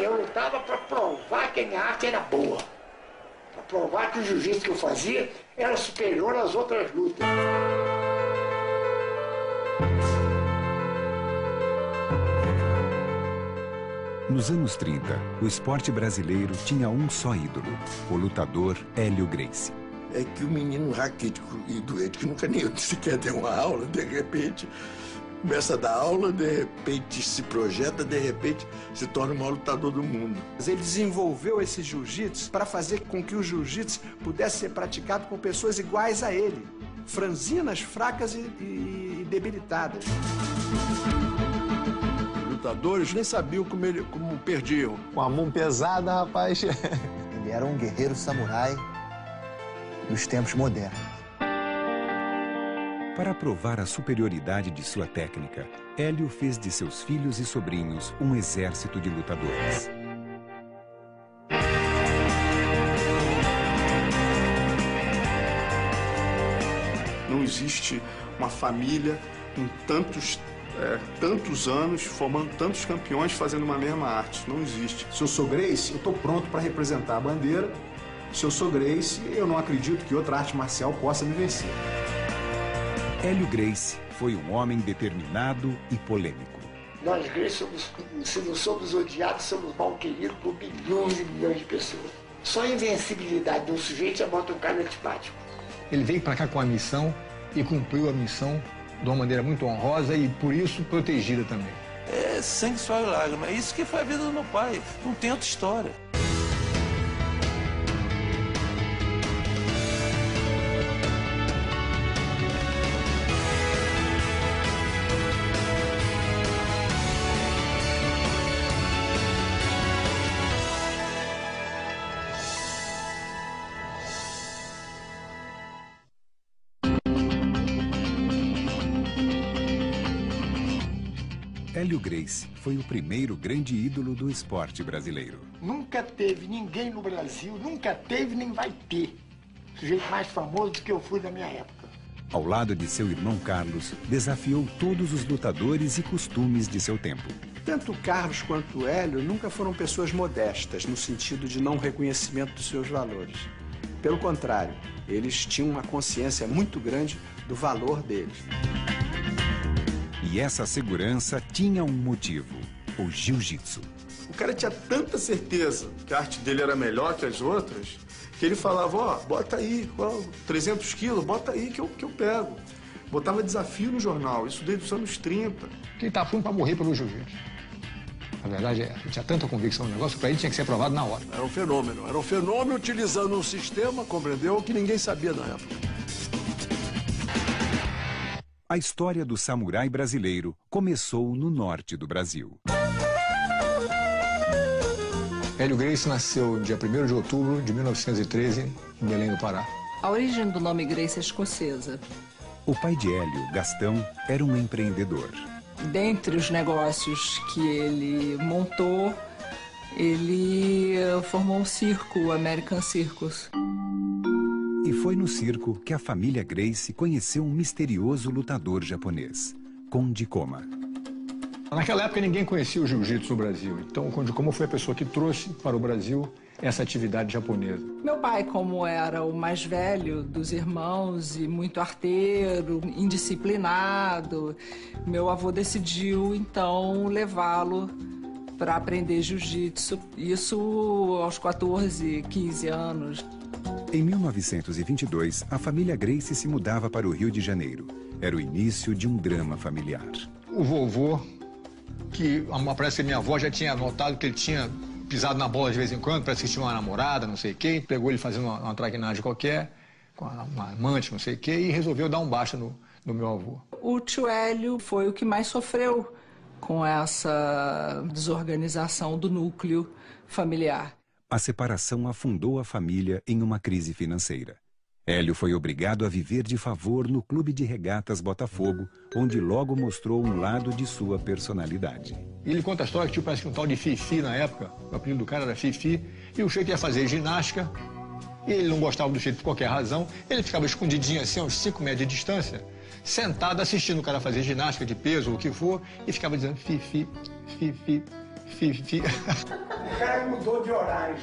Eu lutava para provar que a minha arte era boa. Para provar que o jiu-jitsu que eu fazia era superior às outras lutas. Nos anos 30, o esporte brasileiro tinha um só ídolo, o lutador Hélio Gracie. É que o menino raquítico e doente, que nunca nem sequer deu uma aula, de repente começa a dar aula, de repente se projeta, de repente se torna o maior lutador do mundo. Ele desenvolveu esse jiu-jitsu para fazer com que o jiu-jitsu pudesse ser praticado por pessoas iguais a ele, franzinas, fracas e debilitadas. Lutadores nem sabiam como perdiam. Com a mão pesada, rapaz. Ele era um guerreiro samurai dos tempos modernos. Para provar a superioridade de sua técnica, Hélio fez de seus filhos e sobrinhos um exército de lutadores. Não existe uma família com tantos anos, formando tantos campeões, fazendo uma mesma arte. Isso não existe. Se eu sou Gracie, eu estou pronto para representar a bandeira. Se eu sou Gracie, eu não acredito que outra arte marcial possa me vencer. Hélio Gracie foi um homem determinado e polêmico. Nós, Gracie, se não somos odiados, somos mal queridos por milhões e milhões de pessoas. Só a invencibilidade de um sujeito já bota um cara antipático. Ele veio para cá com a missão e cumpriu a missão de uma maneira muito honrosa e, por isso, protegida também. É sangue, suor e lágrima. É isso que foi a vida do meu pai. Não tem outra história. Hélio Gracie foi o primeiro grande ídolo do esporte brasileiro. Nunca teve ninguém no Brasil, nunca teve nem vai ter sujeito mais famoso do que eu fui na minha época. Ao lado de seu irmão Carlos, desafiou todos os lutadores e costumes de seu tempo. Tanto Carlos quanto Hélio nunca foram pessoas modestas, no sentido de não reconhecimento dos seus valores. Pelo contrário, eles tinham uma consciência muito grande do valor deles. E essa segurança tinha um motivo, o jiu-jitsu. O cara tinha tanta certeza que a arte dele era melhor que as outras, que ele falava, ó, bota aí, 300 quilos, bota aí que eu pego. Botava desafio no jornal, isso desde os anos 30. Ele tá fundo para morrer pelo jiu-jitsu. A verdade é, ele tinha tanta convicção no negócio, para ele tinha que ser aprovado na hora. Era um fenômeno utilizando um sistema, compreendeu, que ninguém sabia na época. A história do samurai brasileiro começou no norte do Brasil. Hélio Gracie nasceu dia 1º de outubro de 1913, em Belém do Pará. A origem do nome Gracie é escocesa. O pai de Hélio, Gastão, era um empreendedor. Dentre os negócios que ele montou, ele formou um circo, o American Circus. E foi no circo que a família Gracie conheceu um misterioso lutador japonês, Konde Koma. Naquela época ninguém conhecia o jiu-jitsu no Brasil, então o Konde Koma foi a pessoa que trouxe para o Brasil essa atividade japonesa. Meu pai, como era o mais velho dos irmãos e muito arteiro, indisciplinado, meu avô decidiu então levá-lo para aprender jiu-jitsu, isso aos 14, 15 anos. Em 1922, a família Gracie se mudava para o Rio de Janeiro. Era o início de um drama familiar. O vovô, que parece que minha avó já tinha notado que ele tinha pisado na bola de vez em quando, parece que tinha uma namorada, não sei quem, pegou ele fazendo uma traquinagem qualquer, com uma amante, não sei quem, e resolveu dar um baixa no meu avô. O tio Hélio foi o que mais sofreu com essa desorganização do núcleo familiar. A separação afundou a família em uma crise financeira. Hélio foi obrigado a viver de favor no Clube de Regatas Botafogo, onde logo mostrou um lado de sua personalidade. Ele conta a história que tinha parece que um tal de Fifi na época, o apelido do cara era Fifi, e o jeito ia fazer ginástica, e ele não gostava do jeito por qualquer razão, ele ficava escondidinho assim, a uns 5 metros de distância, sentado assistindo o cara fazer ginástica de peso ou o que for, e ficava dizendo Fifi, Fifi, O cara mudou de horário.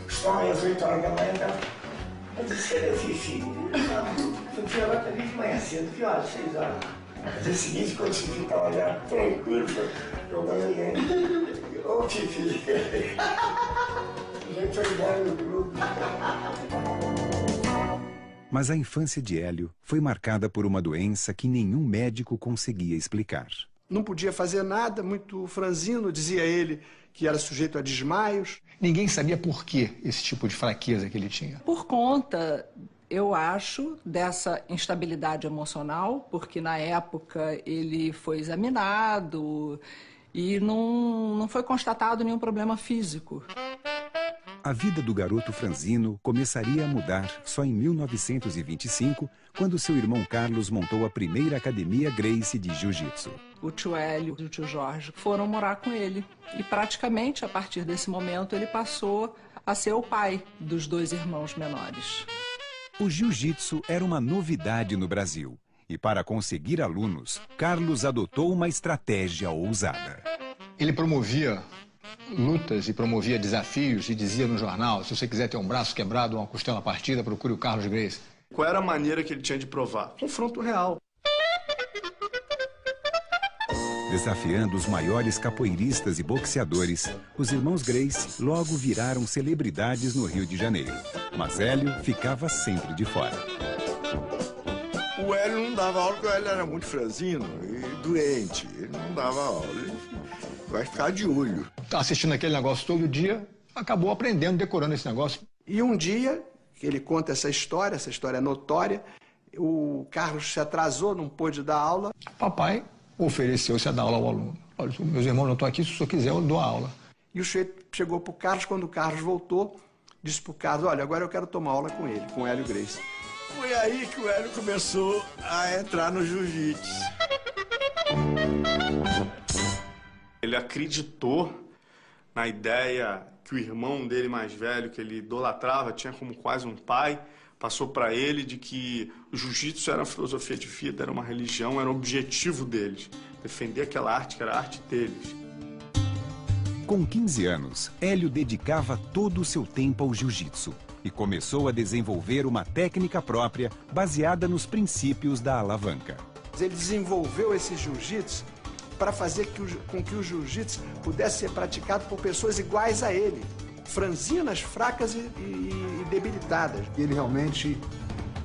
Só às 8 horas da manhã, eu disse, cadê o Fifi? O Fifi agora tá vindo de manhã cedo, que horas? 6 horas. No dia seguinte, quando o Fifi tava já tranquilo, jogando ninguém. Ô Fifi, a gente foi embora no grupo. Mas a infância de Hélio foi marcada por uma doença que nenhum médico conseguia explicar. Não podia fazer nada, muito franzino, dizia ele que era sujeito a desmaios. Ninguém sabia por que esse tipo de fraqueza que ele tinha. Por conta, eu acho, dessa instabilidade emocional, porque na época ele foi examinado e não foi constatado nenhum problema físico. A vida do garoto franzino começaria a mudar só em 1925, quando seu irmão Carlos montou a primeira academia Gracie de jiu-jitsu. O tio Hélio e o tio Jorge foram morar com ele. E praticamente, a partir desse momento, ele passou a ser o pai dos 2 irmãos menores. O jiu-jitsu era uma novidade no Brasil. E para conseguir alunos, Carlos adotou uma estratégia ousada. Ele promovia lutas e promovia desafios e dizia no jornal: se você quiser ter um braço quebrado ou uma costela partida, procure o Carlos Gracie. Qual era a maneira que ele tinha de provar? Confronto real. Desafiando os maiores capoeiristas e boxeadores, os irmãos Gracie logo viraram celebridades no Rio de Janeiro. Mas Hélio ficava sempre de fora. O Hélio não dava aula porque o Hélio era muito franzino e doente. Ele não dava aula. Ele vai ficar de olho. Tá assistindo aquele negócio todo dia, acabou aprendendo, decorando esse negócio. E um dia, ele conta essa história é notória, o Carlos se atrasou, não pôde dar aula. Papai ofereceu-se a dar aula ao aluno. Olha, meus irmãos não estão aqui, se o senhor quiser eu dou a aula. E o sujeito chegou para o Carlos, quando o Carlos voltou, disse para o Carlos: olha, agora eu quero tomar aula com ele, com o Hélio Gracie. Foi aí que o Hélio começou a entrar no jiu-jitsu. Ele acreditou na ideia que o irmão dele mais velho, que ele idolatrava, tinha como quase um pai, passou para ele de que o jiu-jitsu era uma filosofia de vida, era uma religião, era o objetivo deles. Defender aquela arte que era a arte deles. Com 15 anos, Hélio dedicava todo o seu tempo ao jiu-jitsu e começou a desenvolver uma técnica própria baseada nos princípios da alavanca. Ele desenvolveu esse jiu-jitsu para fazer com que o jiu-jitsu pudesse ser praticado por pessoas iguais a ele, franzinas, fracas e debilitadas. Ele realmente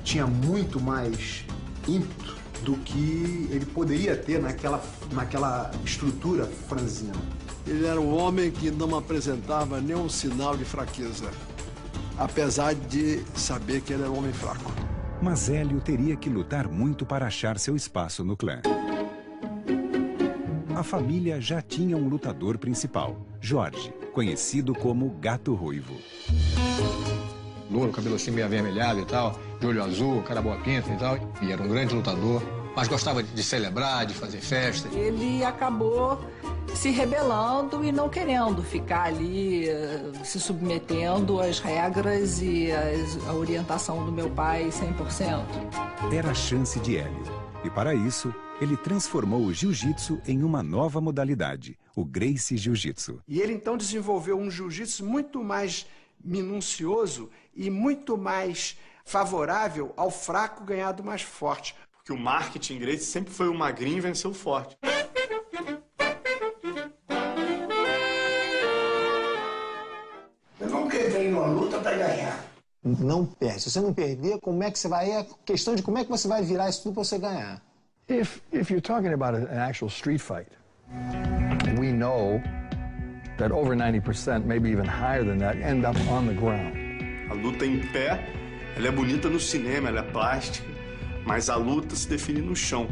tinha muito mais ímpeto do que ele poderia ter naquela estrutura franzina. Ele era um homem que não apresentava nenhum sinal de fraqueza, apesar de saber que ele era um homem fraco. Mas Hélio teria que lutar muito para achar seu espaço no clã. A família já tinha um lutador principal, Jorge, conhecido como Gato Ruivo. Louro, cabelo assim meio avermelhado e tal, de olho azul, cara boa pinta e tal. E era um grande lutador, mas gostava de celebrar, de fazer festa. Ele acabou se rebelando e não querendo ficar ali, se submetendo às regras e à orientação do meu pai 100%. Era a chance de Hélio. E para isso, ele transformou o jiu-jitsu em uma nova modalidade, o Gracie Jiu-Jitsu. E ele então desenvolveu um jiu-jitsu muito mais minucioso e muito mais favorável ao fraco ganhar do mais forte. Porque o marketing Gracie sempre foi o magrinho e venceu o forte. Eu nunca entrei numa luta para ganhar. Não perde. Se você não perder, como é que você vai... É questão de como é que você vai virar isso tudo para você ganhar. If you're talking about an actual street fight, we know that over 90%, maybe even higher than that, end up on the ground. A luta em pé, ela é bonita no cinema, ela é plástica, mas a luta se define no chão.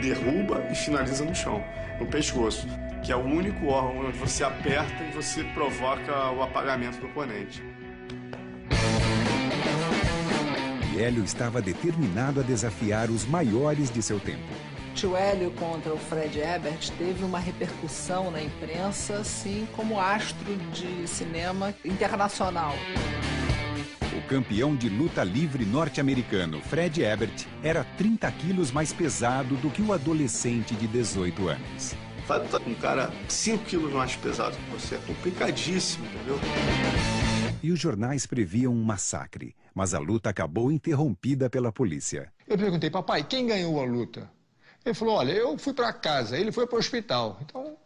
Derruba e finaliza no chão, no pescoço, que é o único órgão onde você aperta e você provoca o apagamento do oponente. Hélio estava determinado a desafiar os maiores de seu tempo. Tio Hélio contra o Fred Ebert teve uma repercussão na imprensa, assim como astro de cinema internacional. O campeão de luta livre norte-americano, Fred Ebert, era 30 quilos mais pesado do que o adolescente de 18 anos. Um cara 5 quilos mais pesado que você é complicadíssimo, entendeu? E os jornais previam um massacre, mas a luta acabou interrompida pela polícia. Eu perguntei, papai, quem ganhou a luta? Ele falou, olha, eu fui para casa, ele foi para o hospital. Então...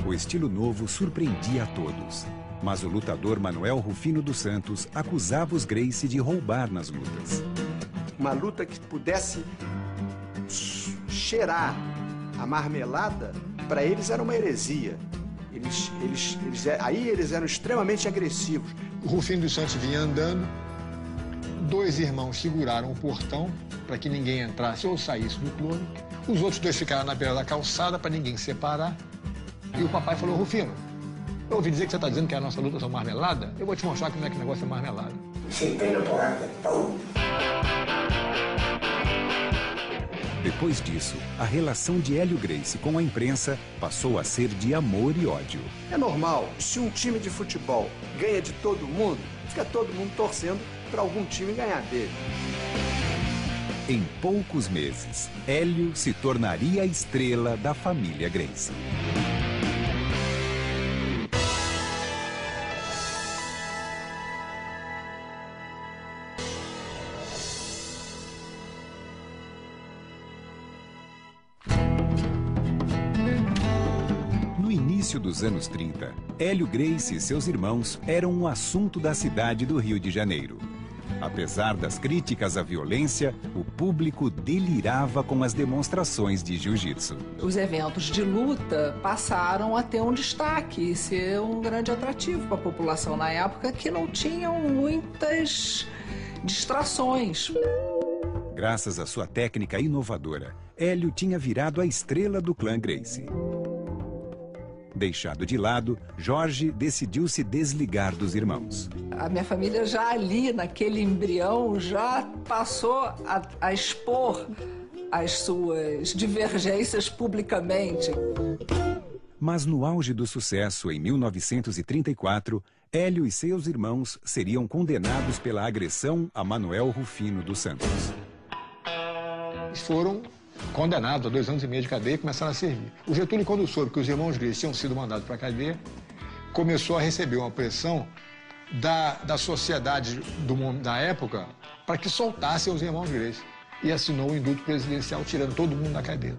O estilo novo surpreendia a todos. Mas o lutador Manuel Rufino dos Santos acusava os Gracie de roubar nas lutas. Uma luta que pudesse cheirar a marmelada, para eles era uma heresia. Aí eles eram extremamente agressivos. O Rufino dos Santos vinha andando, 2 irmãos seguraram o portão para que ninguém entrasse ou saísse do clube. Os outros 2 ficaram na beira da calçada para ninguém separar. E o papai falou, Rufino, eu ouvi dizer que você está dizendo que a nossa luta é marmelada? Eu vou te mostrar como é que o negócio é marmelada. Depois disso, a relação de Hélio Gracie com a imprensa passou a ser de amor e ódio. É normal, se um time de futebol ganha de todo mundo, fica todo mundo torcendo para algum time ganhar dele. Em poucos meses, Hélio se tornaria a estrela da família Gracie. No início dos anos 30, Hélio Gracie e seus irmãos eram um assunto da cidade do Rio de Janeiro. Apesar das críticas à violência, o público delirava com as demonstrações de jiu-jitsu. Os eventos de luta passaram a ter um destaque e ser um grande atrativo para a população na época, que não tinham muitas distrações. Graças à sua técnica inovadora, Hélio tinha virado a estrela do clã Gracie. Deixado de lado, Jorge decidiu se desligar dos irmãos. A minha família já ali, naquele embrião, já passou a expor as suas divergências publicamente. Mas no auge do sucesso, em 1934, Hélio e seus irmãos seriam condenados pela agressão a Manuel Rufino dos Santos. Eles foram condenados a 2 anos e meio de cadeia e começaram a servir. O Getúlio, quando soube que os irmãos Gracie tinham sido mandados para a cadeia, começou a receber uma pressão da sociedade da época para que soltassem os irmãos Gracie. E assinou o indulto presidencial, tirando todo mundo da cadeia.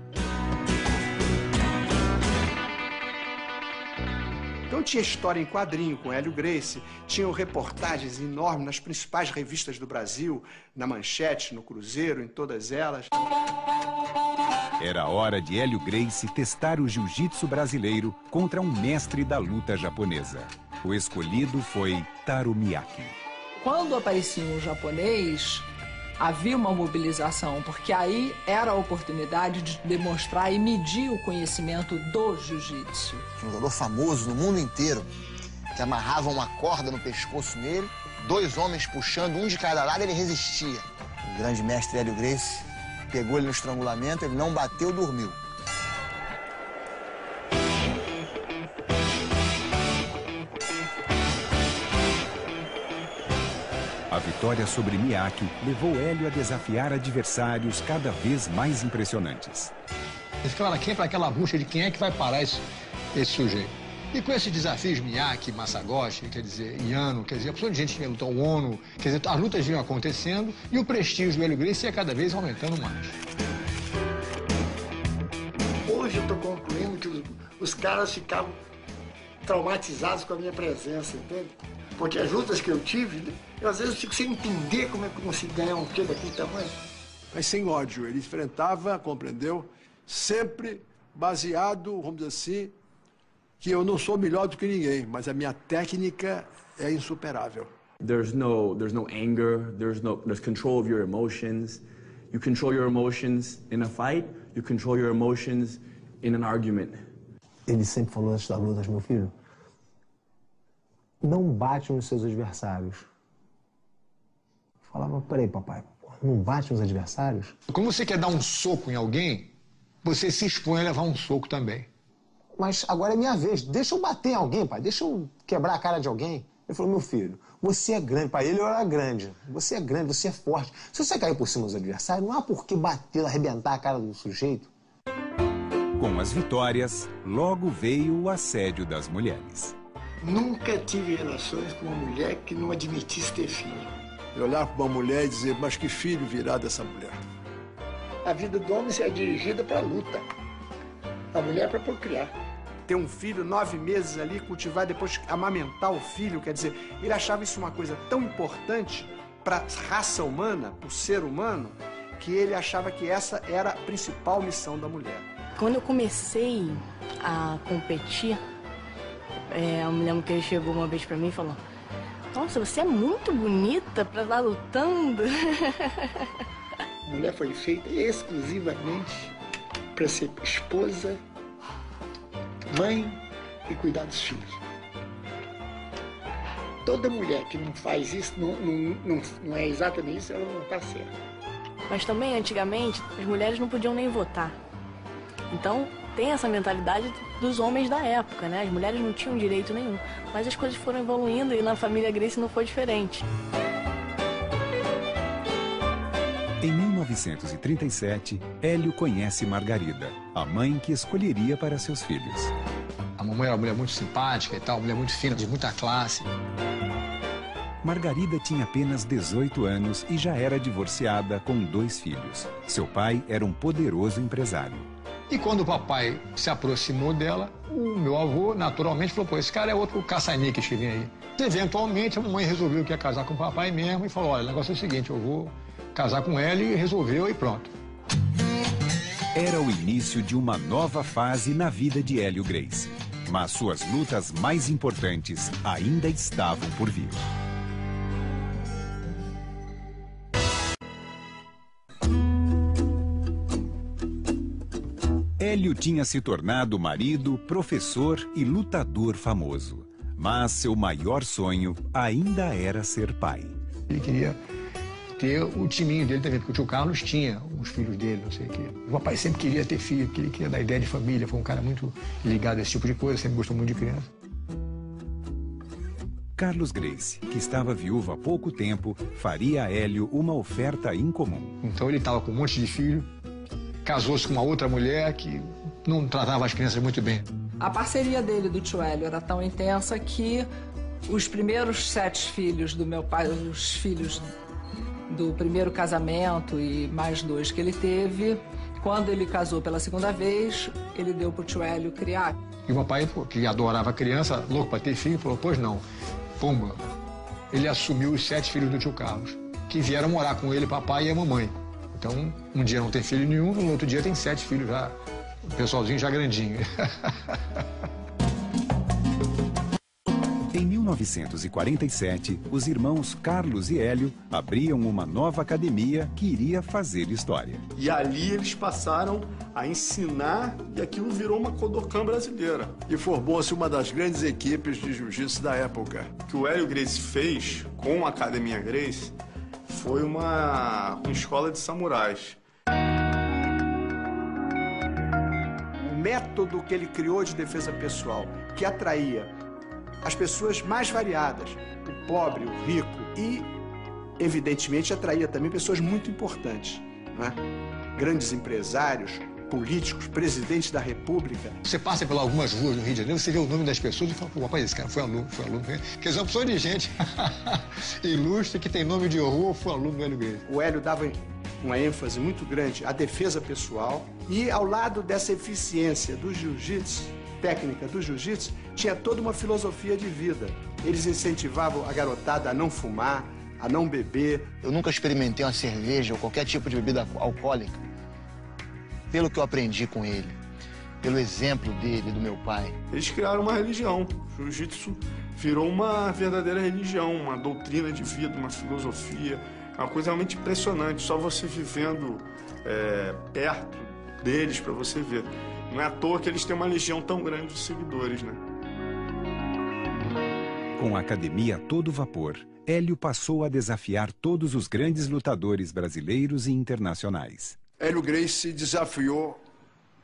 Então tinha história em quadrinho com Hélio Gracie, tinham reportagens enormes nas principais revistas do Brasil, na Manchete, no Cruzeiro, em todas elas. Era hora de Hélio Gracie testar o jiu-jitsu brasileiro contra um mestre da luta japonesa. O escolhido foi Taro Miyake. Quando aparecia um japonês, havia uma mobilização, porque aí era a oportunidade de demonstrar e medir o conhecimento do jiu-jitsu. Um lutador famoso no mundo inteiro, que amarrava uma corda no pescoço nele, 2 homens puxando, um de cada lado, ele resistia. O grande mestre Hélio Gracie pegou ele no estrangulamento, ele não bateu, dormiu. A vitória sobre Miyake levou Hélio a desafiar adversários cada vez mais impressionantes. Eles falaram, quem é para aquela bucha de quem é que vai parar esse sujeito? E com esses desafios, Miyake, Masagoshi, quer dizer, Yano, quer dizer, a pessoa de gente que lutou, o Ono, quer dizer, as lutas vinham acontecendo e o prestígio do Hélio Gracie ia cada vez aumentando mais. Hoje eu estou concluindo que os caras ficavam traumatizados com a minha presença, entende? Porque as lutas que eu tive, eu às vezes fico sem entender como é que eu consigo ganhar um quê daquele tamanho. Mas sem ódio, ele enfrentava, compreendeu? Sempre baseado, vamos dizer assim, que eu não sou melhor do que ninguém, mas a minha técnica é insuperável. There's no anger, there's control of your emotions. You control your emotions in a fight, you control your emotions in an argument. Ele sempre falou antes das lutas, meu filho, não bate nos seus adversários. Eu falava, peraí, papai, não bate nos adversários? Quando você quer dar um soco em alguém, você se expõe a levar um soco também. Mas agora é minha vez, deixa eu bater em alguém, pai, deixa eu quebrar a cara de alguém. Ele falou, meu filho, você é grande. Para ele eu era grande. Você é grande, você é forte. Se você cair por cima dos adversários, não há por que bater, arrebentar a cara do sujeito. Com as vitórias, logo veio o assédio das mulheres. Nunca tive relações com uma mulher que não admitisse ter filho. Eu olhar para uma mulher e dizer, mas que filho virá dessa mulher? A vida do homem é dirigida para a luta. A mulher é para procriar. Ter um filho, 9 meses ali, cultivar, depois amamentar o filho, quer dizer, ele achava isso uma coisa tão importante para a raça humana, para o ser humano, que ele achava que essa era a principal missão da mulher. Quando eu comecei a competir, eu me lembro que ele chegou uma vez para mim e falou, nossa, você é muito bonita para estar lutando. A mulher foi feita exclusivamente para ser esposa, mãe e cuidar dos filhos. Toda mulher que não faz isso, não é exatamente isso, ela não está certa. Mas também, antigamente, as mulheres não podiam nem votar. Então, tem essa mentalidade dos homens da época, né? As mulheres não tinham direito nenhum. Mas as coisas foram evoluindo e na família Gracie não foi diferente. Em 1937, Hélio conhece Margarida, a mãe que escolheria para seus filhos. A mamãe era uma mulher muito simpática e tal, uma mulher muito fina, de muita classe. Margarida tinha apenas 18 anos e já era divorciada com 2 filhos. Seu pai era um poderoso empresário. E quando o papai se aproximou dela, o meu avô naturalmente falou, pô, esse cara é outro caça-níqueis que vem aí. Eventualmente, a mamãe resolveu que ia casar com o papai mesmo e falou, olha, o negócio é o seguinte, eu vou casar com ela, e resolveu e pronto. Era o início de uma nova fase na vida de Hélio Gracie. Mas suas lutas mais importantes ainda estavam por vir. Hélio tinha se tornado marido, professor e lutador famoso. Mas seu maior sonho ainda era ser pai. Ele queria ter o timinho dele também, porque o tio Carlos tinha os filhos dele, não sei o quê. O papai sempre queria ter filho, porque ele queria dar ideia de família, foi um cara muito ligado a esse tipo de coisa, sempre gostou muito de criança. Carlos Gracie, que estava viúvo há pouco tempo, faria a Hélio uma oferta incomum. Então ele estava com um monte de filho, casou-se com uma outra mulher que não tratava as crianças muito bem. A parceria dele do tio Hélio era tão intensa que os primeiros 7 filhos do meu pai, os filhos do primeiro casamento e mais 2 que ele teve, quando ele casou pela segunda vez, ele deu pro tio Hélio criar. E o papai, que adorava a criança, louco para ter filho, falou, pois não, pumba. Ele assumiu os 7 filhos do tio Carlos, que vieram morar com ele, papai e a mamãe. Então, um dia não tem filho nenhum, no outro dia tem 7 filhos já, o pessoalzinho já grandinho. Em 1947, os irmãos Carlos e Hélio abriam uma nova academia que iria fazer história. E ali eles passaram a ensinar e aquilo virou uma Kodokan brasileira. E formou-se uma das grandes equipes de jiu-jitsu da época. O que o Hélio Gracie fez com a Academia Gracie foi uma escola de samurais. O método que ele criou de defesa pessoal, que atraía as pessoas mais variadas, o pobre, o rico, e, evidentemente, atraía também pessoas muito importantes, né? Grandes empresários, políticos, presidentes da República. Você passa por algumas ruas no Rio de Janeiro, você vê o nome das pessoas e fala, pô, rapaz, esse cara foi aluno. Porque eles são opções de gente ilustre que tem nome de horror, foi aluno do Hélio Gracie. O Hélio dava uma ênfase muito grande à defesa pessoal e, ao lado dessa eficiência do jiu-jitsu, técnica do jiu-jitsu, tinha toda uma filosofia de vida. Eles incentivavam a garotada a não fumar, a não beber. Eu nunca experimentei uma cerveja ou qualquer tipo de bebida alcoólica. Pelo que eu aprendi com ele, pelo exemplo dele, do meu pai. Eles criaram uma religião. O jiu-jitsu virou uma verdadeira religião, uma doutrina de vida, uma filosofia. É uma coisa realmente impressionante, só você vivendo perto deles para você ver. Não é à toa que eles têm uma legião tão grande de seguidores, né? Com a academia a todo vapor, Hélio passou a desafiar todos os grandes lutadores brasileiros e internacionais. Hélio Gracie desafiou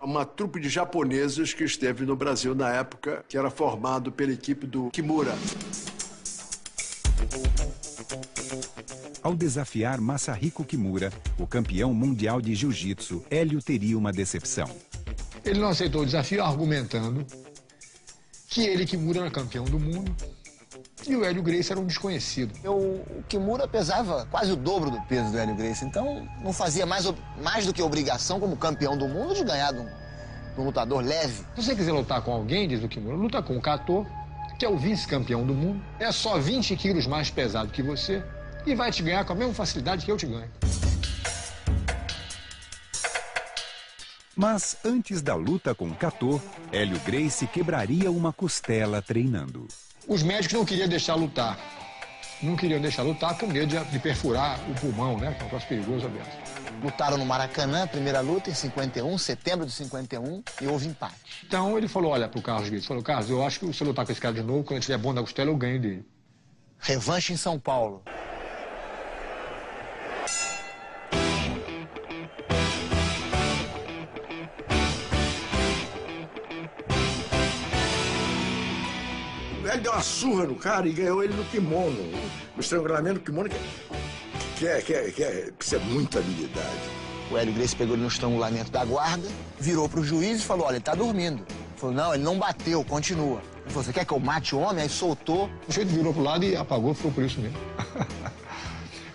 uma trupe de japoneses que esteve no Brasil na época, que era formado pela equipe do Kimura. Ao desafiar Masahiko Kimura, o campeão mundial de jiu-jitsu, Hélio teria uma decepção. Ele não aceitou o desafio argumentando que ele, Kimura, era campeão do mundo e o Hélio Gracie era um desconhecido. O Kimura pesava quase o dobro do peso do Hélio Gracie, então não fazia mais do que obrigação como campeão do mundo de ganhar de um lutador leve. Se você quiser lutar com alguém, diz o Kimura, luta com o Kato, que é o vice-campeão do mundo, é só 20 quilos mais pesado que você e vai te ganhar com a mesma facilidade que eu te ganho. Mas antes da luta com Kato, Hélio Gracie quebraria uma costela treinando. Os médicos não queriam deixar lutar. Não queriam deixar lutar com medo de perfurar o pulmão, né? Que é um troço perigoso aberto. Lutaram no Maracanã, primeira luta, em 51, setembro de 51, e houve empate. Então ele falou, olha pro Carlos Gracie, falou, Carlos, eu acho que se eu lutar com esse cara de novo, quando ele estiver bom na costela, eu ganho dele. Revanche em São Paulo. Ele deu uma surra no cara e ganhou ele no kimono. No estrangulamento do kimono, que é muita habilidade. O Hélio Gracie pegou ele no estrangulamento da guarda, virou pro juiz e falou, olha, ele tá dormindo. Ele falou, não, ele não bateu, continua. Ele falou, você quer que eu mate o homem? Aí soltou. O jeito virou pro lado e apagou, ficou por isso mesmo.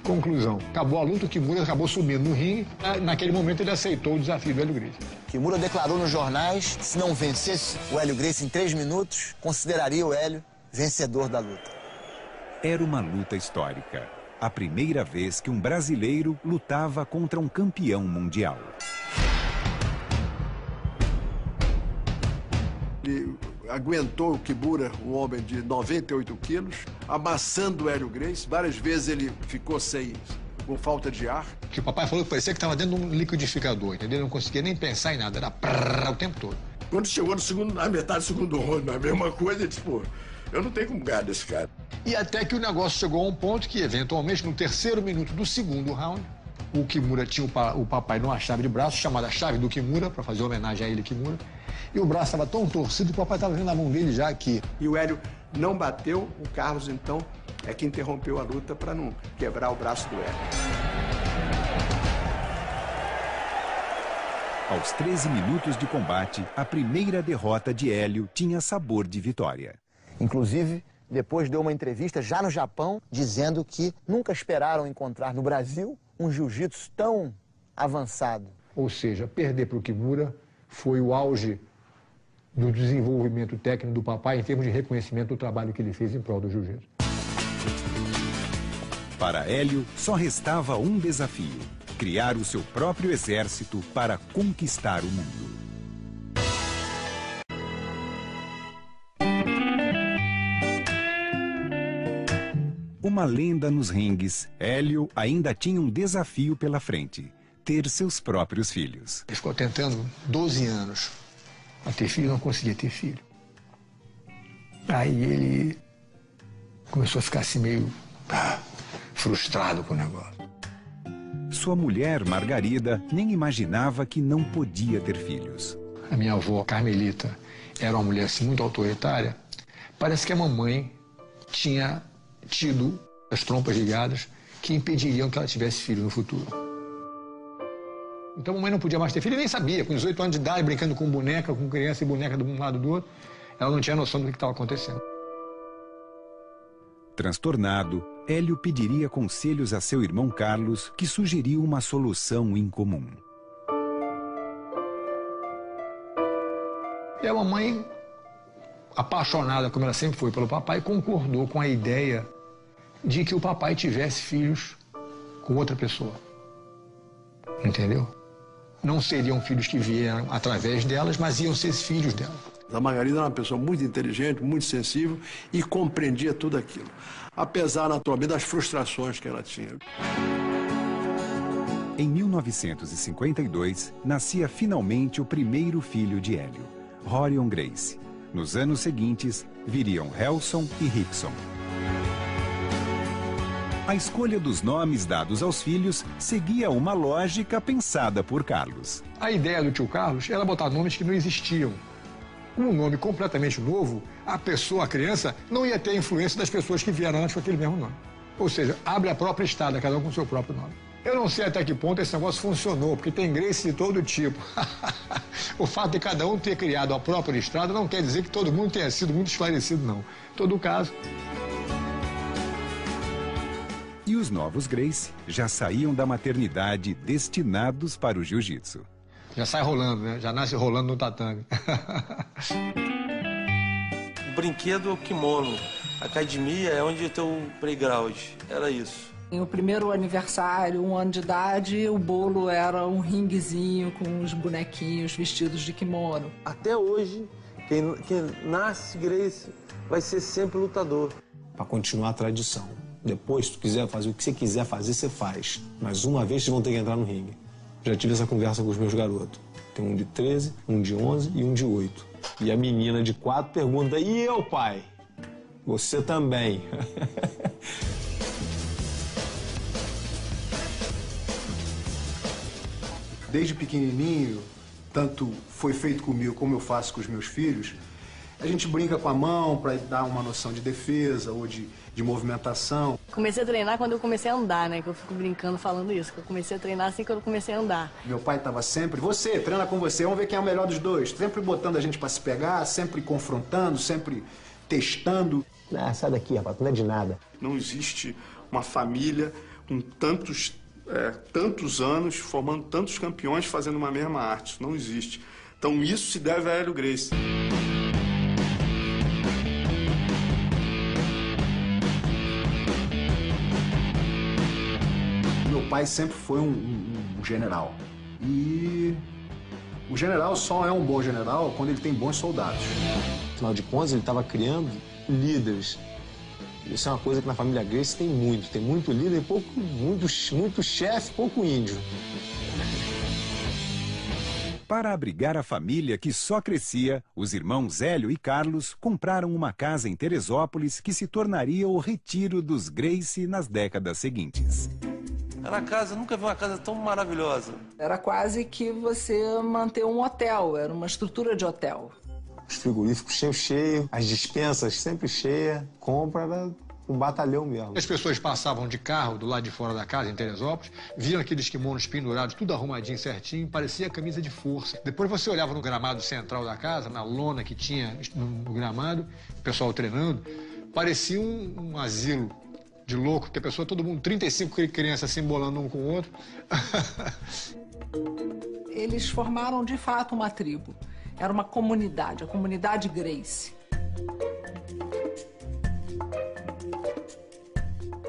Conclusão, acabou a luta, o Kimura acabou subindo no ringue. Naquele momento ele aceitou o desafio do Hélio Gracie. Kimura declarou nos jornais que se não vencesse o Hélio Gracie em 3 minutos, consideraria o Hélio vencedor da luta. Era uma luta histórica. A primeira vez que um brasileiro lutava contra um campeão mundial. Ele aguentou o Kimura, um homem de 98 quilos, amassando o Hélio Gracie. Várias vezes ele ficou com falta de ar. Que o papai falou que parecia que estava dentro de um liquidificador, entendeu? Não conseguia nem pensar em nada, era prrr, o tempo todo. Quando chegou na metade do segundo round, a mesma coisa, tipo, eu não tenho como ganhar desse cara. E até que o negócio chegou a um ponto que, eventualmente, no terceiro minuto do segundo round, o Kimura tinha o papai numa chave de braço, chamada chave do Kimura, para fazer homenagem a ele, Kimura. E o braço estava tão torcido que o papai estava vendo a mão dele já aqui. E o Hélio não bateu, o Carlos, então, é que interrompeu a luta para não quebrar o braço do Hélio. Aos 13 minutos de combate, a primeira derrota de Hélio tinha sabor de vitória. Inclusive, depois deu uma entrevista já no Japão, dizendo que nunca esperaram encontrar no Brasil um jiu-jitsu tão avançado. Ou seja, perder para o Kimura foi o auge do desenvolvimento técnico do papai em termos de reconhecimento do trabalho que ele fez em prol do jiu-jitsu. Para Hélio, só restava um desafio: criar o seu próprio exército para conquistar o mundo. Uma lenda nos ringues, Hélio ainda tinha um desafio pela frente: ter seus próprios filhos. Ele ficou tentando 12 anos a ter filho, não conseguia ter filho. Aí ele começou a ficar assim meio frustrado com o negócio. Sua mulher, Margarida, nem imaginava que não podia ter filhos. A minha avó, Carmelita, era uma mulher assim, muito autoritária. Parece que a mamãe tinha tido as trompas ligadas que impediriam que ela tivesse filho no futuro. Então a mamãe não podia mais ter filho e nem sabia. Com 18 anos de idade, brincando com boneca, com criança e boneca de um lado do outro, ela não tinha noção do que estava acontecendo. Transtornado, Hélio pediria conselhos a seu irmão Carlos, que sugeriu uma solução incomum. E a mamãe, apaixonada como ela sempre foi pelo papai, concordou com a ideia de que o papai tivesse filhos com outra pessoa. Entendeu? Não seriam filhos que vieram através delas, mas iam ser filhos dela. A Margarida era uma pessoa muito inteligente, muito sensível e compreendia tudo aquilo. Apesar, naturalmente, das frustrações que ela tinha. Em 1952, nascia finalmente o primeiro filho de Hélio, Rorion Gracie. Nos anos seguintes, viriam Helson e Rickson. A escolha dos nomes dados aos filhos seguia uma lógica pensada por Carlos. A ideia do tio Carlos era botar nomes que não existiam. Com um nome completamente novo, a criança, não ia ter a influência das pessoas que vieram antes com aquele mesmo nome. Ou seja, abre a própria estrada, cada um com o seu próprio nome. Eu não sei até que ponto esse negócio funcionou, porque tem Grace de todo tipo. O fato de cada um ter criado a própria estrada não quer dizer que todo mundo tenha sido muito esclarecido, não. Em todo caso. E os novos Grace já saíam da maternidade destinados para o jiu-jitsu. Já sai rolando, né? Já nasce rolando no tatame. O brinquedo é o kimono. A academia é onde tem o playground. Era isso. No primeiro aniversário, 1 ano de idade, o bolo era um ringuezinho com os bonequinhos vestidos de kimono. Até hoje, quem nasce Grace vai ser sempre lutador. Para continuar a tradição. Depois, se tu quiser fazer o que você quiser fazer, você faz. Mas uma vez vocês vão ter que entrar no ringue. Já tive essa conversa com os meus garotos. Tem um de 13, um de 11 e um de 8. E a menina de 4 pergunta, e eu, pai? Você também. Desde pequenininho, tanto foi feito comigo como eu faço com os meus filhos, a gente brinca com a mão para dar uma noção de defesa ou de movimentação. Comecei a treinar quando eu comecei a andar, né? Que eu fico brincando falando isso. Que eu comecei a treinar assim que eu comecei a andar. Meu pai estava sempre, você, treina com você, vamos ver quem é o melhor dos dois. Sempre botando a gente para se pegar, sempre confrontando, sempre testando. Ah, sai daqui, rapaz, não é de nada. Não existe uma família com tantos anos, formando tantos campeões, fazendo uma mesma arte. Isso não existe. Então isso se deve a Hélio Gracie. Meu pai sempre foi um general. E o general só é um bom general quando ele tem bons soldados. Afinal de contas, ele estava criando líderes. Isso é uma coisa que na família Gracie tem muito. Tem muito líder e muito chefe, pouco índio. Para abrigar a família que só crescia, os irmãos Hélio e Carlos compraram uma casa em Teresópolis que se tornaria o retiro dos Gracie nas décadas seguintes. Era a casa, nunca vi uma casa tão maravilhosa. Era quase que você manter um hotel, era uma estrutura de hotel. Os frigoríficos cheios, as dispensas sempre cheias, compra era um batalhão mesmo. As pessoas passavam de carro do lado de fora da casa, em Teresópolis, viam aqueles kimonos pendurados, tudo arrumadinho, certinho, parecia camisa de força. Depois você olhava no gramado central da casa, na lona que tinha no gramado, o pessoal treinando, parecia um asilo de louco, que a pessoa, todo mundo, 35 crianças se embolando um com o outro. Eles formaram, de fato, uma tribo. Era uma comunidade, a comunidade Gracie.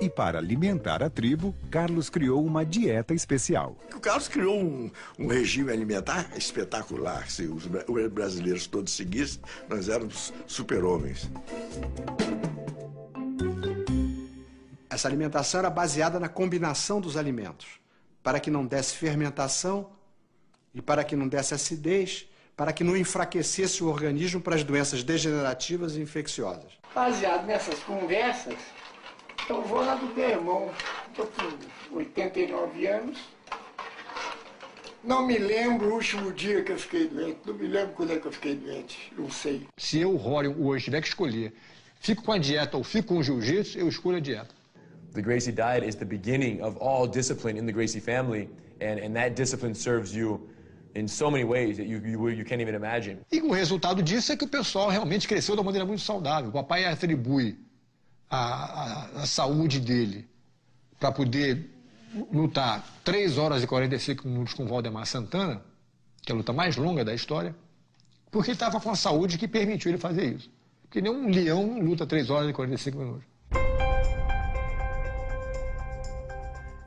E para alimentar a tribo, Carlos criou uma dieta especial. O Carlos criou um regime alimentar espetacular. Se os brasileiros todos seguissem, nós éramos super-homens. Essa alimentação era baseada na combinação dos alimentos, para que não desse fermentação e para que não desse acidez, para que não enfraquecesse o organismo para as doenças degenerativas e infecciosas. Baseado nessas conversas, eu vou lá do meu irmão. Estou com 89 anos. Não me lembro o último dia que eu fiquei doente. Não me lembro quando é que eu fiquei doente. Não sei. Se eu, Rório, hoje tiver que escolher, fico com a dieta ou fico com o jiu-jitsu, eu escolho a dieta. The Gracie diet is the beginning of all discipline in the Gracie family, and that discipline serves you in so many ways that you can't even imagine. E o resultado disso é que o pessoal realmente cresceu de uma maneira muito saudável. O papai atribui a saúde dele para poder lutar 3 horas e 45 minutos com o Valdemar Santana, que é a luta mais longa da história, porque ele estava com a saúde que permitiu ele fazer isso. Porque nenhum leão luta 3 horas e 45 minutos.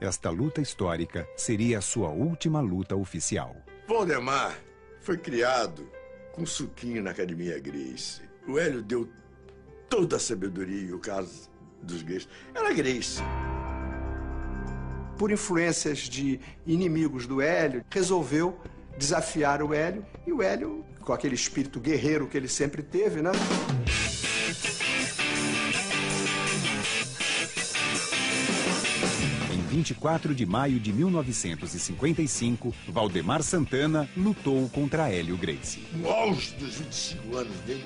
Esta luta histórica seria a sua última luta oficial. Valdemar foi criado com suquinho na Academia Gracie. O Hélio deu toda a sabedoria e o caso dos Gracie era Gracie. Por influências de inimigos do Hélio, resolveu desafiar o Hélio, e o Hélio, com aquele espírito guerreiro que ele sempre teve, né? Em 24 de maio de 1955, Valdemar Santana lutou contra Hélio Gracie. No auge dos 25 anos dele,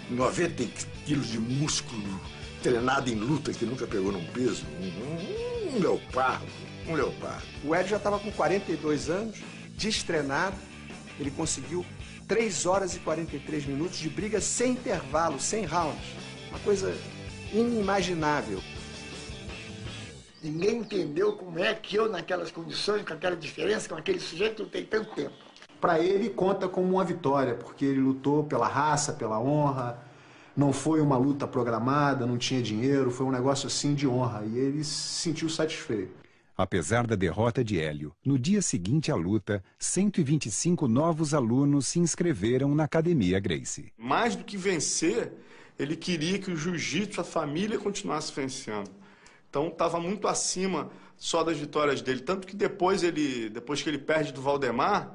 90 quilos de músculo, treinado em luta, que nunca pegou num peso. Um leopardo. O Hélio já estava com 42 anos, destreinado. Ele conseguiu 3 horas e 43 minutos de briga sem intervalo, sem rounds. Uma coisa inimaginável. Ninguém entendeu como é que eu, naquelas condições, com aquela diferença, com aquele sujeito, lutei tanto tempo. Para ele, conta como uma vitória, porque ele lutou pela raça, pela honra. Não foi uma luta programada, não tinha dinheiro, foi um negócio assim de honra. E ele se sentiu satisfeito. Apesar da derrota de Hélio, no dia seguinte à luta, 125 novos alunos se inscreveram na Academia Gracie. Mais do que vencer, ele queria que o jiu-jitsu, a família, continuasse vencendo. Então estava muito acima só das vitórias dele. Tanto que depois que ele perde do Valdemar,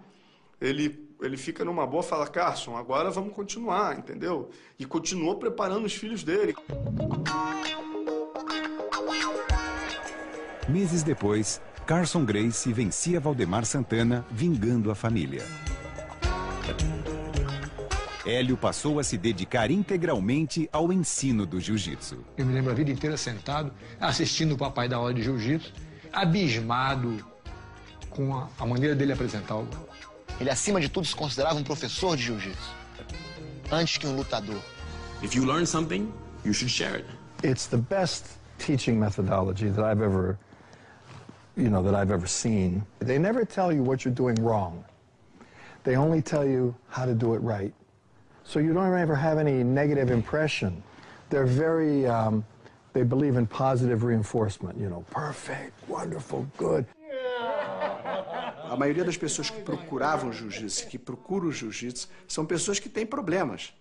ele fica numa boa e fala, Carson, agora vamos continuar, entendeu? E continuou preparando os filhos dele. Meses depois, Carson Gracie vencia Valdemar Santana, vingando a família. Hélio passou a se dedicar integralmente ao ensino do jiu-jitsu. Eu me lembro a vida inteira sentado, assistindo o papai dar aula de jiu-jitsu, abismado com a maneira dele apresentar o... Ele, acima de tudo, se considerava um professor de jiu-jitsu, antes que um lutador. If you learn something, you should share it. It's the best teaching methodology that I've ever seen. They never tell you what you're doing wrong. They only tell you how to do it right. So you don't ever have any negative impression. They're very, they believe in positive reinforcement, perfect, wonderful, good. A maioria das pessoas que procuravam jiu-jitsu, que procuram o jiu-jitsu, são pessoas que têm problemas.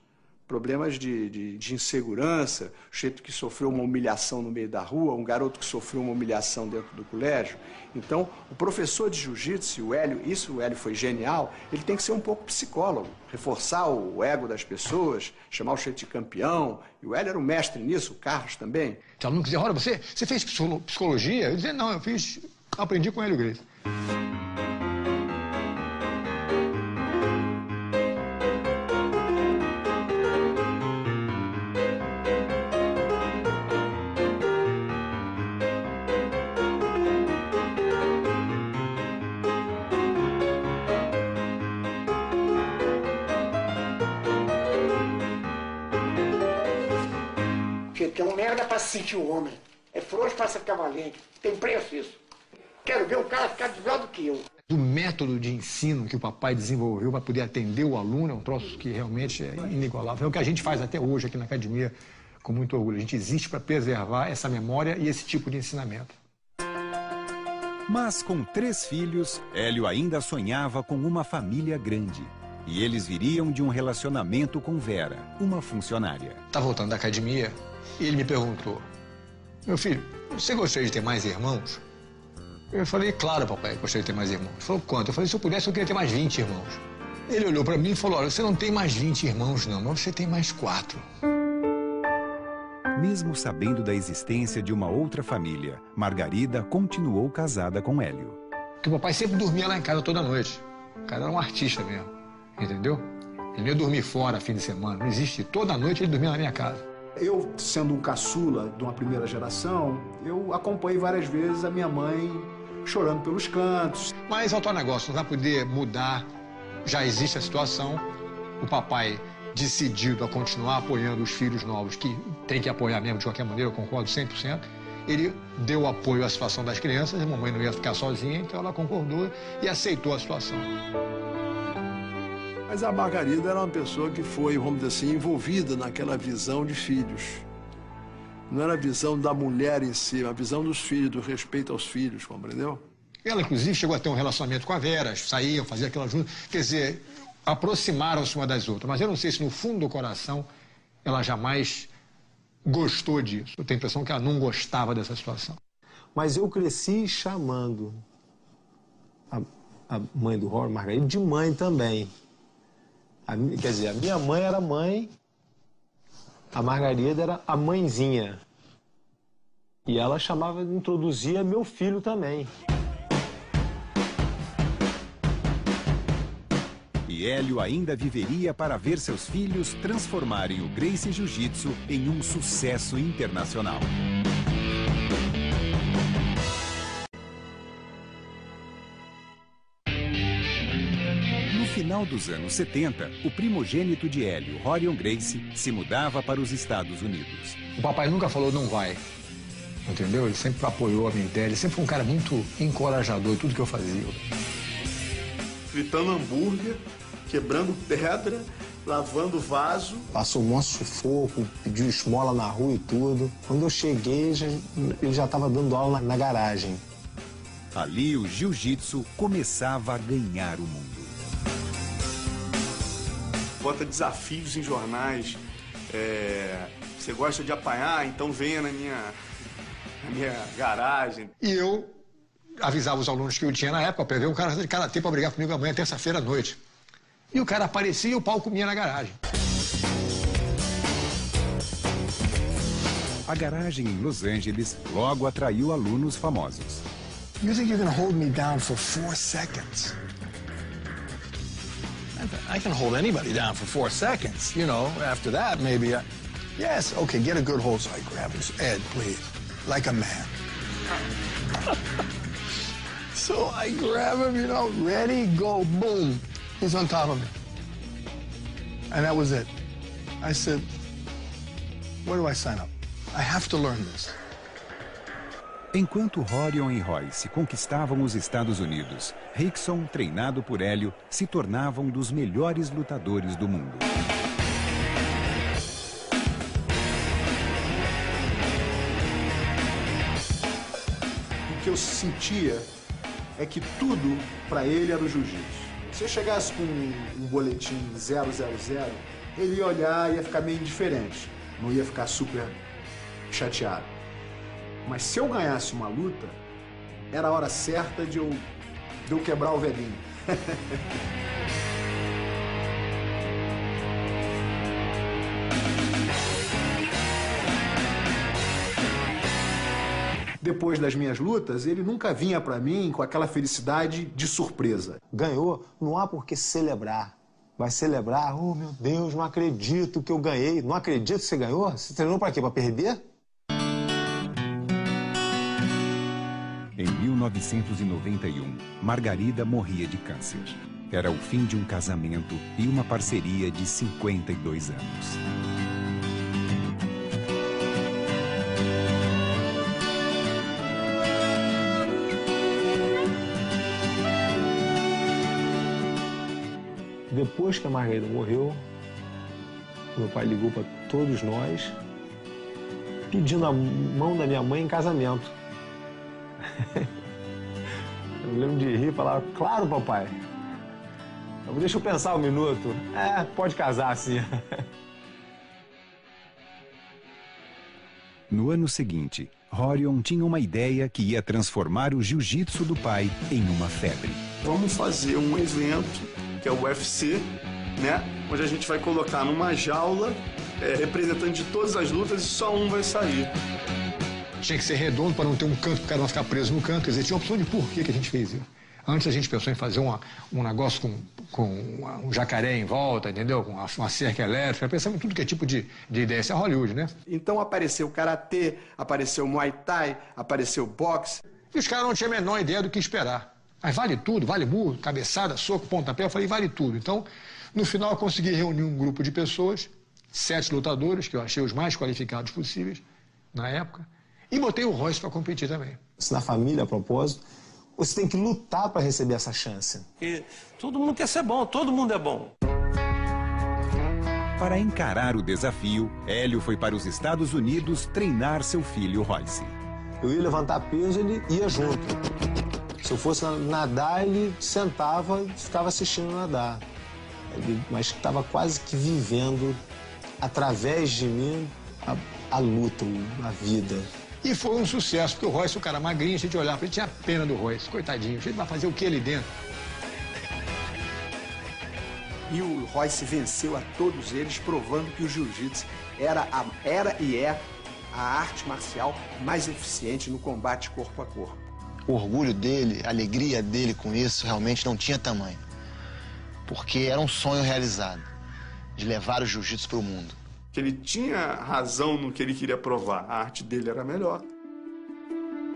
Problemas de insegurança, o jeito que sofreu uma humilhação no meio da rua, um garoto que sofreu uma humilhação dentro do colégio. Então, o professor de jiu-jitsu, o Hélio foi genial, ele tem que ser um pouco psicólogo, reforçar o ego das pessoas, chamar o jeito de campeão. E o Hélio era um mestre nisso, o Carlos também. Se o aluno quiser, olha, você fez psicologia? Eu dizia, não, aprendi com o Hélio Gracie. Que é um merda para se sentir um homem. É frouxo para se ficar valente. Tem preço isso. Quero ver o cara ficar melhor do que eu. O método de ensino que o papai desenvolveu para poder atender o aluno é um troço que realmente é inigualável. É o que a gente faz até hoje aqui na academia com muito orgulho. A gente existe para preservar essa memória e esse tipo de ensinamento. Mas com 3 filhos, Hélio ainda sonhava com uma família grande. E eles viriam de um relacionamento com Vera, uma funcionária. Tá voltando da academia e ele me perguntou, meu filho, você gostaria de ter mais irmãos? Eu falei, claro, papai, gostaria de ter mais irmãos. Ele falou, quanto? Eu falei, se eu pudesse, eu queria ter mais 20 irmãos. Ele olhou para mim e falou, olha, você não tem mais 20 irmãos, não, mas você tem mais 4. Mesmo sabendo da existência de uma outra família, Margarida continuou casada com Hélio. Porque o papai sempre dormia lá em casa toda noite. O cara era um artista mesmo, entendeu? Ele não ia dormir fora fim de semana, não existe. Toda noite ele dormia na minha casa. Eu, sendo um caçula de uma primeira geração, eu acompanhei várias vezes a minha mãe chorando pelos cantos. Mas o negócio não vai poder mudar, já existe a situação. O papai decidido a continuar apoiando os filhos novos, que tem que apoiar mesmo de qualquer maneira, eu concordo 100%. Ele deu apoio à situação das crianças, a mamãe não ia ficar sozinha, então ela concordou e aceitou a situação. Mas a Margarida era uma pessoa que foi, vamos dizer assim, envolvida naquela visão de filhos. Não era a visão da mulher em si, a visão dos filhos, do respeito aos filhos, compreendeu? Ela, inclusive, chegou a ter um relacionamento com a Vera, saíam, faziam aquela junto. Quer dizer, aproximaram-se uma das outras. Mas eu não sei se no fundo do coração ela jamais gostou disso. Eu tenho a impressão que ela não gostava dessa situação. Mas eu cresci chamando a mãe do Robert, Margarida, de mãe também. Quer dizer, a minha mãe era mãe, a Margarida era a mãezinha. E ela introduzia meu filho também. E que Hélio ainda viveria para ver seus filhos transformarem o Gracie Jiu-Jitsu em um sucesso internacional. No final dos anos 70, o primogênito de Hélio, Rorion Gracie, se mudava para os Estados Unidos. O papai nunca falou não vai, entendeu? Ele sempre apoiou a minha ideia, ele sempre foi um cara muito encorajador em tudo que eu fazia. Fritando hambúrguer, quebrando pedra, lavando vaso. Passou um monte de sufoco, pediu esmola na rua e tudo. Quando eu cheguei, ele já estava dando aula na garagem. Ali, o jiu-jitsu começava a ganhar o mundo. Bota desafios em jornais. Você gosta de apanhar, então venha na minha garagem. E eu avisava os alunos que eu tinha na época para ver um cara de karatê para brigar comigo amanhã, terça-feira à noite. E o cara aparecia e o pau comia na garagem. A garagem em Los Angeles logo atraiu alunos famosos. You think you're gonna hold me down for 4 seconds? I can hold anybody down for 4 seconds. You know, after that, maybe yes, okay, get a good hold. So I grab his Ed, please, like a man. So I grab him, you know, ready, go, boom. He's on top of me. And that was it. I said, where do I sign up? I have to learn this. Enquanto Rorion e Royce conquistavam os Estados Unidos, Rickson, treinado por Hélio, se tornava um dos melhores lutadores do mundo. O que eu sentia é que tudo para ele era o jiu-jitsu. Se eu chegasse com um boletim 000, ele ia olhar e ia ficar meio indiferente, não ia ficar super chateado. Mas se eu ganhasse uma luta, era a hora certa de eu quebrar o velhinho. Depois das minhas lutas, ele nunca vinha pra mim com aquela felicidade de surpresa. Ganhou, não há por que celebrar. Vai celebrar, oh meu Deus, não acredito que eu ganhei. Não acredito que você ganhou? Você treinou pra quê? Pra perder? Em 1991, Margarida morria de câncer. Era o fim de um casamento e uma parceria de 52 anos. Depois que a Margarida morreu, meu pai ligou para todos nós, pedindo a mão da minha mãe em casamento. Eu lembro de rir e falar, claro, papai. Deixa eu pensar um minuto. Pode casar, sim. No ano seguinte, Rorion tinha uma ideia que ia transformar o jiu-jitsu do pai em uma febre. Vamos fazer um evento, que é o UFC, né? Onde a gente vai colocar numa jaula representante de todas as lutas e só um vai sair. Tinha que ser redondo para não ter um canto, para o cara não ficar preso no canto. Quer dizer, tinha opção de porquê que a gente fez isso. Antes a gente pensou em fazer um negócio com um jacaré em volta, entendeu? Com uma cerca elétrica. Pensamos em tudo que é tipo de ideia. Isso é Hollywood, né? Então apareceu karatê, apareceu muay thai, apareceu boxe. E os caras não tinham a menor ideia do que esperar. Mas vale tudo, vale murro, cabeçada, soco, pontapé. Eu falei, vale tudo. Então, no final, eu consegui reunir um grupo de pessoas, 7 lutadores, que eu achei os mais qualificados possíveis na época, e botei o Royce para competir também. Se na família, a propósito, você tem que lutar para receber essa chance. Porque todo mundo quer ser bom, todo mundo é bom. Para encarar o desafio, Hélio foi para os Estados Unidos treinar seu filho Royce. Eu ia levantar peso, ele ia junto. Se eu fosse nadar, ele sentava e ficava assistindo nadar. Mas estava quase que vivendo, através de mim, a luta, a vida. E foi um sucesso, porque o Royce, o cara magrinho, a gente olhava para ele, tinha pena do Royce, coitadinho, a gente vai fazer o que ali dentro? E o Royce venceu a todos eles, provando que o jiu-jitsu era e é a arte marcial mais eficiente no combate corpo a corpo. O orgulho dele, a alegria dele com isso realmente não tinha tamanho. porque era um sonho realizado, de levar o jiu-jitsu para o mundo. Que ele tinha razão no que ele queria provar, a arte dele era melhor.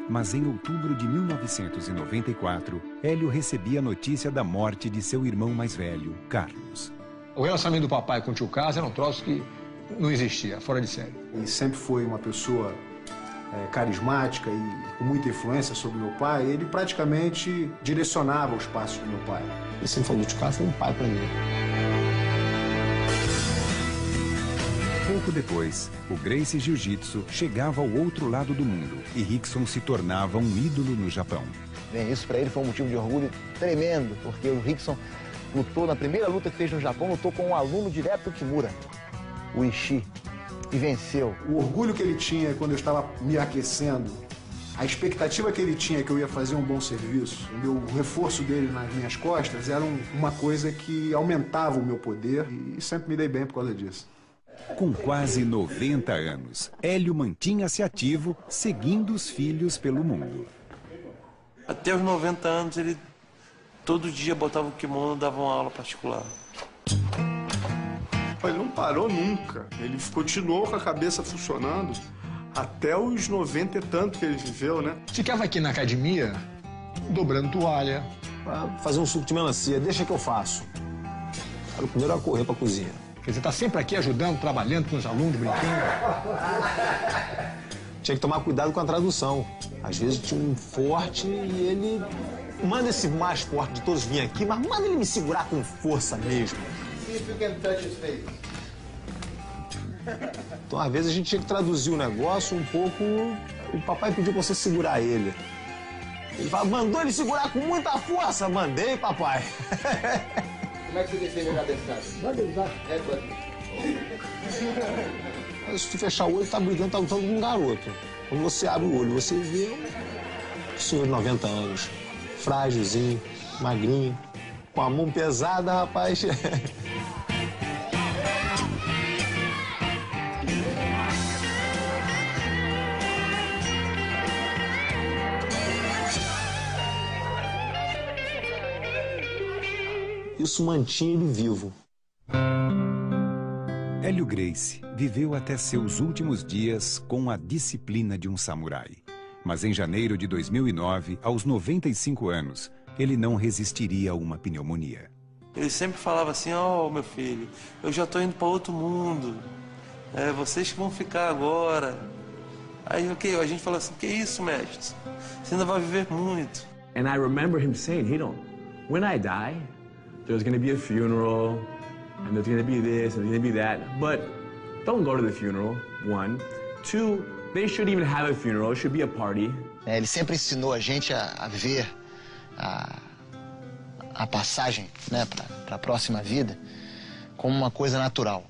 Mas em outubro de 1994, Hélio recebia a notícia da morte de seu irmão mais velho, Carlos. O relacionamento do papai com o tio Carlos era um troço que não existia, fora de série. Ele sempre foi uma pessoa carismática e com muita influência sobre meu pai. Ele praticamente direcionava os passos do meu pai. Ele sempre falou, o tio Carlos foi um pai para mim. Pouco depois, o Gracie Jiu-Jitsu chegava ao outro lado do mundo e Rickson se tornava um ídolo no Japão. Bem, isso para ele foi um motivo de orgulho tremendo, porque o Rickson lutou, na primeira luta que fez no Japão, lutou com um aluno direto do Kimura, o Ishii, e venceu. O orgulho que ele tinha quando eu estava me aquecendo, a expectativa que ele tinha que eu ia fazer um bom serviço, o reforço dele nas minhas costas, era uma coisa que aumentava o meu poder e sempre me dei bem por causa disso. Com quase 90 anos, Hélio mantinha-se ativo, seguindo os filhos pelo mundo. Até os 90 anos, ele todo dia botava o kimono e dava uma aula particular. Ele não parou nunca. Ele continuou com a cabeça funcionando até os 90 e tanto que ele viveu, né? Ficava aqui na academia, dobrando toalha. Pra fazer um suco de melancia, deixa que eu faço. Era o primeiro a correr pra cozinha. Quer dizer, tá sempre aqui ajudando, trabalhando com os alunos, brincando. Tinha que tomar cuidado com a tradução. Às vezes tinha um forte e ele manda esse mais forte de todos vir aqui, mas manda ele me segurar com força mesmo. Então, às vezes, a gente tinha que traduzir o negócio um pouco. O papai pediu pra você segurar ele. Ele fala, mandou ele segurar com muita força? Mandei, papai. Como é que você defende a cabeçada? Mas se tu fechar o olho, tá brigando, tá lutando com um garoto. Quando você abre o olho, você vê um senhor de 90 anos, frágilzinho, magrinho, com a mão pesada, rapaz. Isso mantinha ele vivo. Hélio Gracie viveu até seus últimos dias com a disciplina de um samurai. Mas em janeiro de 2009, aos 95 anos, ele não resistiria a uma pneumonia. Ele sempre falava assim, ó, meu filho, eu já tô indo para outro mundo. Vocês que vão ficar agora. Aí a gente falou assim, que isso, mestre? Você ainda vai viver muito. And I remember him saying, when I die, there's going to be a funeral, and there's going to be this, and there's going to be that. But don't go to the funeral, one. Two, they should even have a funeral. It should be a party. Ele sempre ensinou a gente a ver a passagem, né, para a próxima vida como uma coisa natural.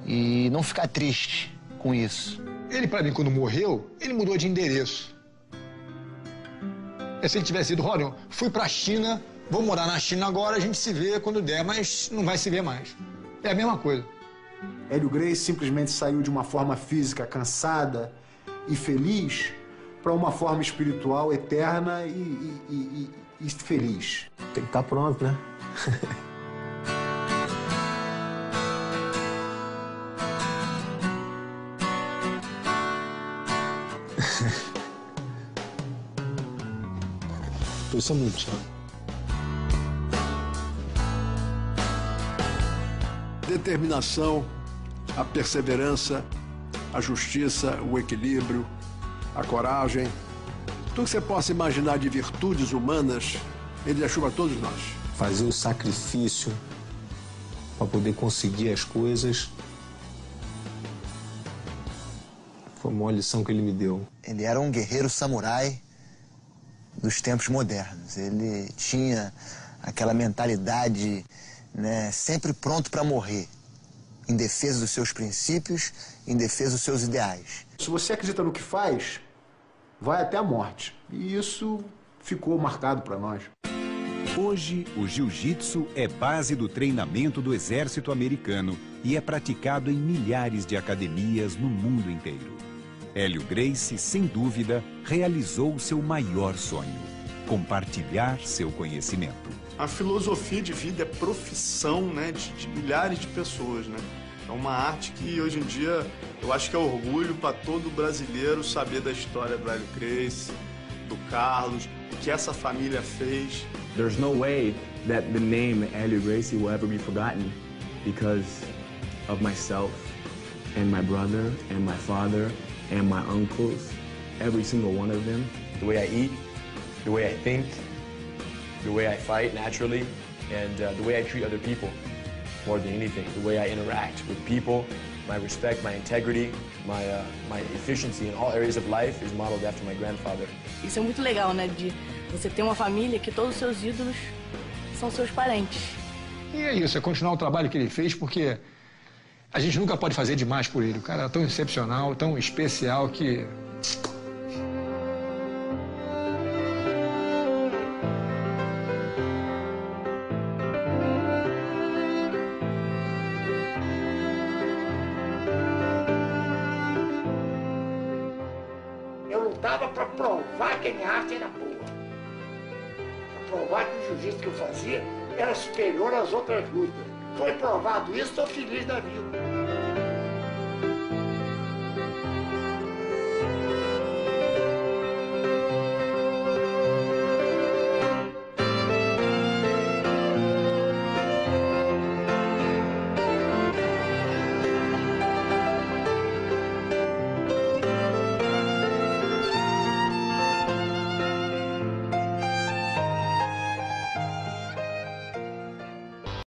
E não ficar triste com isso. Ele, para mim, quando morreu, ele mudou de endereço. Se ele tivesse ido, olha, fui para a China, vou morar na China agora, a gente se vê quando der, mas não vai se ver mais. É a mesma coisa. Hélio Gracie simplesmente saiu de uma forma física cansada e feliz para uma forma espiritual eterna e feliz. Tem que estar pronto, né? Isso é muito. Determinação, a perseverança, a justiça, o equilíbrio, a coragem. Tudo que você possa imaginar de virtudes humanas, ele deixou para todos nós. Fazer o sacrifício para poder conseguir as coisas foi uma lição que ele me deu. Ele era um guerreiro samurai dos tempos modernos. Ele tinha aquela mentalidade, né, sempre pronto para morrer, em defesa dos seus princípios, em defesa dos seus ideais. Se você acredita no que faz, vai até a morte. E isso ficou marcado para nós. Hoje, o jiu-jitsu é base do treinamento do exército americano e é praticado em milhares de academias no mundo inteiro. Hélio Gracie, sem dúvida, realizou seu maior sonho: compartilhar seu conhecimento. A filosofia de vida é profissão, né, de milhares de pessoas, né? É uma arte que hoje em dia eu acho que é orgulho para todo brasileiro saber da história do Hélio Gracie, do Carlos, o que essa família fez. There's no way that the name Hélio Gracie will ever be forgotten because of myself and my brother and my father and my uncles, every single one of them. The way I eat, the way I think, the way I fight naturally, and the way I treat other people more than anything. The way I interact with people, my respect, my integrity, my efficiency in all areas of life is modeled after my grandfather. Isso é muito legal, né? De você ter uma família que todos os seus ídolos são seus parentes. E é isso, é continuar o trabalho que ele fez, porque a gente nunca pode fazer demais por ele. O cara é tão excepcional, tão especial que... Eu lutava para provar que a minha arte era boa. Para provar que o jiu-jitsu que eu fazia era superior às outras lutas. Foi provado isso, estou feliz da vida.